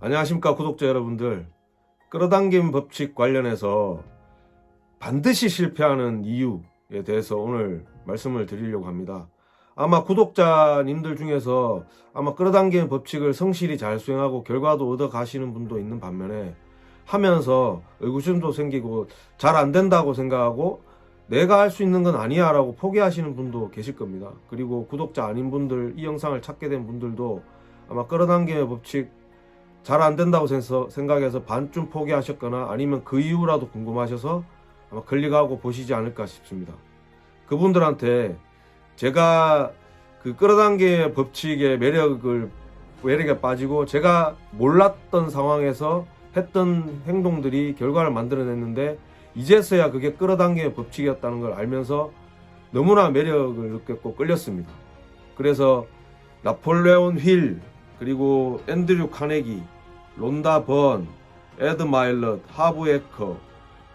안녕하십니까 구독자 여러분들. 끌어당김 법칙 관련해서 반드시 실패하는 이유에 대해서 오늘 말씀을 드리려고 합니다. 아마 구독자님들 중에서 아마 끌어당김 법칙을 성실히 잘 수행하고 결과도 얻어 가시는 분도 있는 반면에 하면서 의구심도 생기고 잘 안 된다고 생각하고 내가 할 수 있는 건 아니야 라고 포기하시는 분도 계실 겁니다. 그리고 구독자 아닌 분들, 이 영상을 찾게 된 분들도 아마 끌어당김의 법칙 잘 안 된다고 생각해서 반쯤 포기하셨거나 아니면 그 이유라도 궁금하셔서 아마 클릭하고 보시지 않을까 싶습니다. 그분들한테 제가 그 끌어당김의 법칙의 매력에 빠지고 제가 몰랐던 상황에서 했던 행동들이 결과를 만들어냈는데 이제서야 그게 끌어당김의 법칙이었다는 걸 알면서 너무나 매력을 느꼈고 끌렸습니다. 그래서 나폴레온 힐, 그리고 앤드류 카네기, 론다 번, 에드 마일럿, 하브 에커,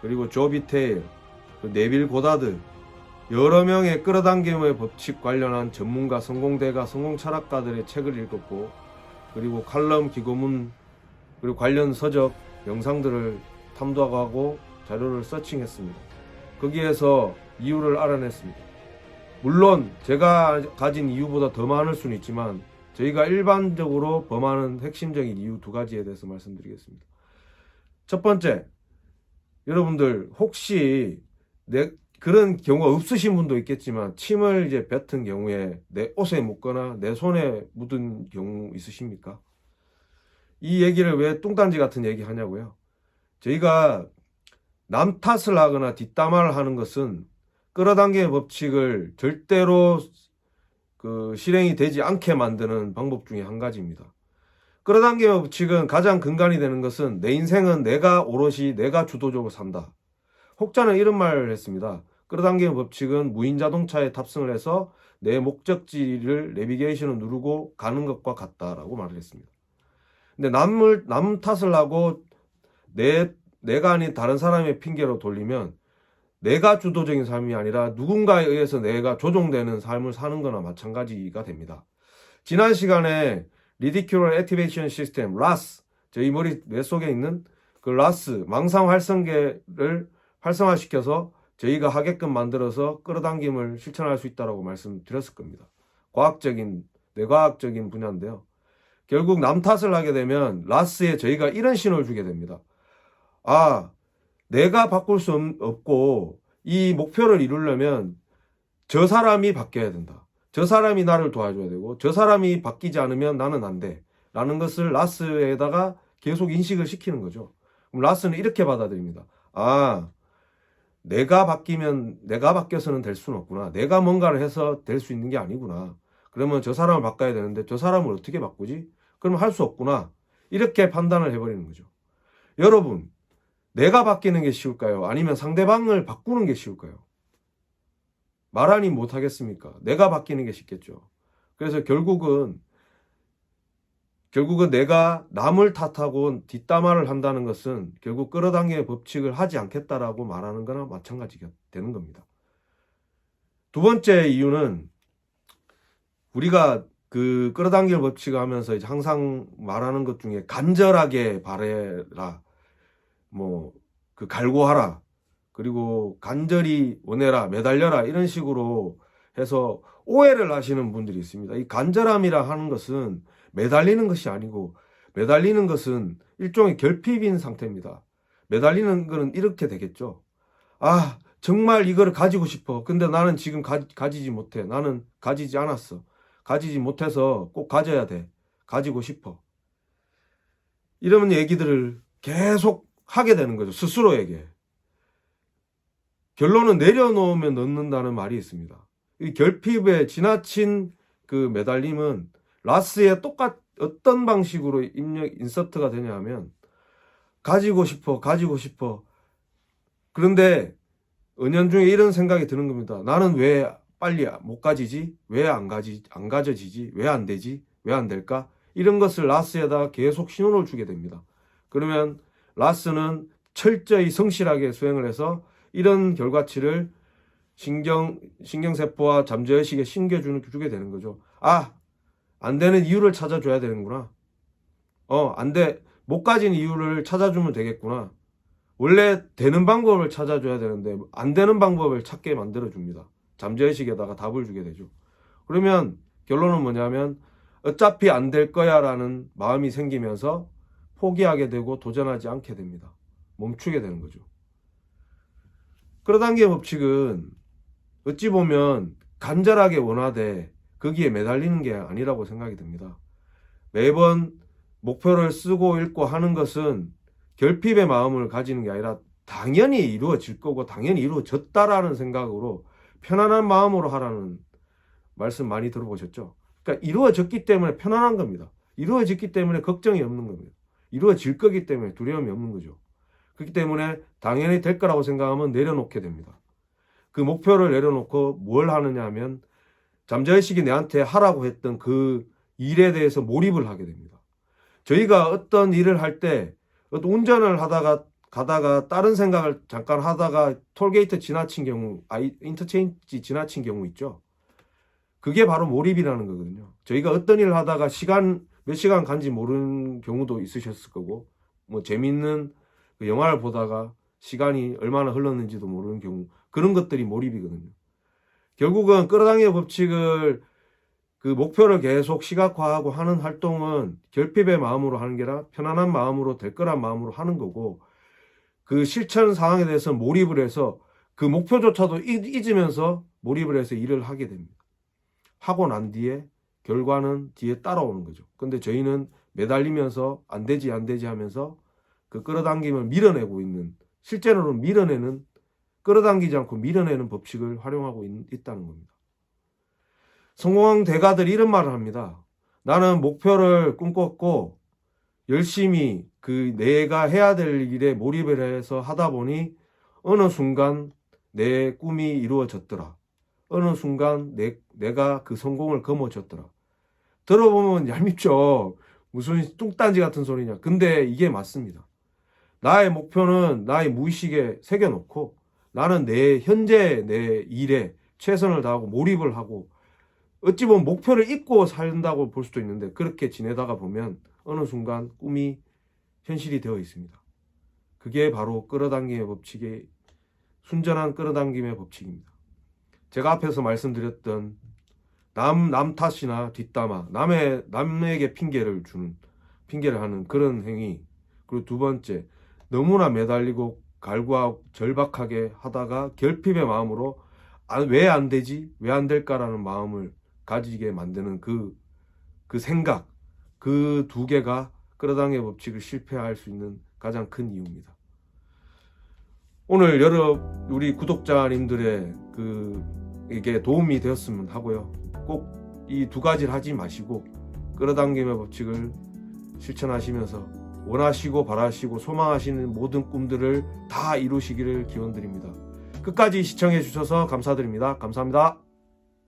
그리고 조비 테일, 네빌 고다드, 여러 명의 끌어당김의 법칙 관련한 전문가, 성공대가, 성공철학가들의 책을 읽었고, 그리고 칼럼, 기고문, 그리고 관련 서적, 영상들을 탐독하고 자료를 서칭했습니다. 거기에서 이유를 알아냈습니다. 물론 제가 가진 이유보다 더 많을 수는 있지만 저희가 일반적으로 범하는 핵심적인 이유 두 가지에 대해서 말씀드리겠습니다. 첫 번째, 여러분들 혹시 그런 경우가 없으신 분도 있겠지만 침을 이제 뱉은 경우에 내 옷에 묻거나 내 손에 묻은 경우 있으십니까? 이 얘기를 왜 뚱딴지 같은 얘기 하냐고요? 저희가 남 탓을 하거나 뒷담화를 하는 것은 끌어당김의 법칙을 절대로 실행이 되지 않게 만드는 방법 중에 한 가지입니다. 끌어당김의 법칙은 가장 근간이 되는 것은 내 인생은 내가 오롯이 내가 주도적으로 산다. 혹자는 이런 말을 했습니다. 끌어당김의 법칙은 무인 자동차에 탑승을 해서 내 목적지를 내비게이션을 누르고 가는 것과 같다라고 말을 했습니다. 근데 남 탓을 하고 내가 아닌 다른 사람의 핑계로 돌리면 내가 주도적인 삶이 아니라 누군가에 의해서 내가 조종되는 삶을 사는 거나 마찬가지가 됩니다. 지난 시간에 Reticular Activation System, RAS, 저희 뇌 속에 있는 그 RAS, 망상 활성계를 활성화시켜서 저희가 하게끔 만들어서 끌어당김을 실천할 수 있다고 말씀드렸을 겁니다. 뇌과학적인 분야인데요. 결국 남 탓을 하게 되면 RAS에 저희가 이런 신호를 주게 됩니다. 내가 바꿀 수 없고 이 목표를 이루려면 저 사람이 바뀌어야 된다. 저 사람이 나를 도와줘야 되고 저 사람이 바뀌지 않으면 나는 안 돼. 라는 것을 라스에다가 계속 인식을 시키는 거죠. 그럼 라스는 이렇게 받아들입니다. 내가 바뀌어서는 될 수는 없구나. 내가 뭔가를 해서 될 수 있는 게 아니구나. 그러면 저 사람을 바꿔야 되는데 저 사람을 어떻게 바꾸지? 그러면 할 수 없구나. 이렇게 판단을 해버리는 거죠. 여러분, 내가 바뀌는 게 쉬울까요? 아니면 상대방을 바꾸는 게 쉬울까요? 말하니 못하겠습니까? 내가 바뀌는 게 쉽겠죠. 그래서 결국은 내가 남을 탓하고 뒷담화를 한다는 것은 결국 끌어당김의 법칙을 하지 않겠다라고 말하는 거나 마찬가지가 되는 겁니다. 두 번째 이유는 우리가 그 끌어당김 법칙을 하면서 이제 항상 말하는 것 중에 간절하게 바래라, 갈구하라, 그리고 간절히 원해라, 매달려라, 이런 식으로 해서 오해를 하시는 분들이 있습니다. 이 간절함이라 하는 것은 매달리는 것이 아니고, 매달리는 것은 일종의 결핍인 상태입니다. 매달리는 것은 이렇게 되겠죠. 정말 이거를 가지고 싶어. 근데 나는 지금 가지지 못해. 나는 가지지 않았어. 가지지 못해서 꼭 가져야 돼. 가지고 싶어. 이런 얘기들을 계속 하게 되는 거죠. 스스로에게. 결론은 내려놓으면 넣는다는 말이 있습니다. 이 결핍에 지나친 그 매달림은 라스에 어떤 방식으로 인서트가 되냐 하면 가지고 싶어. 그런데 은연중에 이런 생각이 드는 겁니다. 나는 왜 빨리 못 가지지? 왜 안 가져지지? 왜 안 되지? 왜 안 될까? 이런 것을 라스에다 계속 신호를 주게 됩니다. 그러면 라스는 철저히 성실하게 수행을 해서 이런 결과치를 신경세포와 잠재의식에 주게 되는 거죠. 안 되는 이유를 찾아줘야 되는구나. 안 돼. 못 가진 이유를 찾아주면 되겠구나. 원래 되는 방법을 찾아줘야 되는데 안 되는 방법을 찾게 만들어줍니다. 잠재의식에다가 답을 주게 되죠. 그러면 결론은 뭐냐면 어차피 안 될 거야 라는 마음이 생기면서 포기하게 되고 도전하지 않게 됩니다. 멈추게 되는 거죠. 끌어당김의 법칙은 어찌 보면 간절하게 원하되 거기에 매달리는 게 아니라고 생각이 듭니다. 매번 목표를 쓰고 읽고 하는 것은 결핍의 마음을 가지는 게 아니라 당연히 이루어질 거고 당연히 이루어졌다라는 생각으로 편안한 마음으로 하라는 말씀 많이 들어보셨죠? 그러니까 이루어졌기 때문에 편안한 겁니다. 이루어졌기 때문에 걱정이 없는 겁니다. 이루어질 거기 때문에 두려움이 없는 거죠. 그렇기 때문에 당연히 될 거라고 생각하면 내려놓게 됩니다. 그 목표를 내려놓고 뭘 하느냐 하면 잠재의식이 내한테 하라고 했던 그 일에 대해서 몰입을 하게 됩니다. 저희가 어떤 일을 할 때 운전을 가다가 다른 생각을 잠깐 하다가 톨게이트 지나친 경우, 인터체인지 지나친 경우 있죠. 그게 바로 몰입이라는 거거든요. 저희가 어떤 일을 하다가 몇 시간 간지 모르는 경우도 있으셨을 거고, 뭐 재밌는 영화를 보다가 시간이 얼마나 흘렀는지도 모르는 경우, 그런 것들이 몰입이거든요. 결국은 끌어당기의 법칙을 그 목표를 계속 시각화하고 하는 활동은 결핍의 마음으로 하는 게 아니라 편안한 마음으로 될 거란 마음으로 하는 거고, 그 실천 상황에 대해서 몰입을 해서 그 목표조차도 잊으면서 몰입을 해서 일을 하게 됩니다. 하고 난 뒤에 결과는 뒤에 따라오는 거죠. 근데 저희는 매달리면서 안 되지 하면서 그 끌어당김을 밀어내고 있는, 실제로는 끌어당기지 않고 밀어내는 법칙을 활용하고 있다는 겁니다. 성공한 대가들이 이런 말을 합니다. 나는 목표를 꿈꿨고 열심히 그 내가 해야 될 일에 몰입을 해서 하다 보니 어느 순간 내 꿈이 이루어졌더라. 어느 순간 내가 그 성공을 거머쥐었더라. 들어보면 얄밉죠. 무슨 뚱딴지 같은 소리냐. 근데 이게 맞습니다. 나의 목표는 나의 무의식에 새겨놓고 나는 현재 내 일에 최선을 다하고 몰입을 하고 어찌 보면 목표를 잊고 산다고 볼 수도 있는데 그렇게 지내다가 보면 어느 순간 꿈이 현실이 되어 있습니다. 그게 바로 끌어당김의 법칙의 순전한 끌어당김의 법칙입니다. 제가 앞에서 말씀드렸던 남 탓이나 뒷담화, 남에게 핑계를 하는 그런 행위. 그리고 두 번째, 너무나 매달리고 갈구하고 절박하게 하다가 결핍의 마음으로 왜 안 되지? 왜 안 될까라는 마음을 가지게 만드는 그 생각, 그 두 개가 끌어당김의 법칙을 실패할 수 있는 가장 큰 이유입니다. 오늘 우리 구독자님들의 이게 도움이 되었으면 하고요. 꼭 이 두 가지를 하지 마시고 끌어당김의 법칙을 실천하시면서 원하시고 바라시고 소망하시는 모든 꿈들을 다 이루시기를 기원드립니다. 끝까지 시청해 주셔서 감사드립니다. 감사합니다.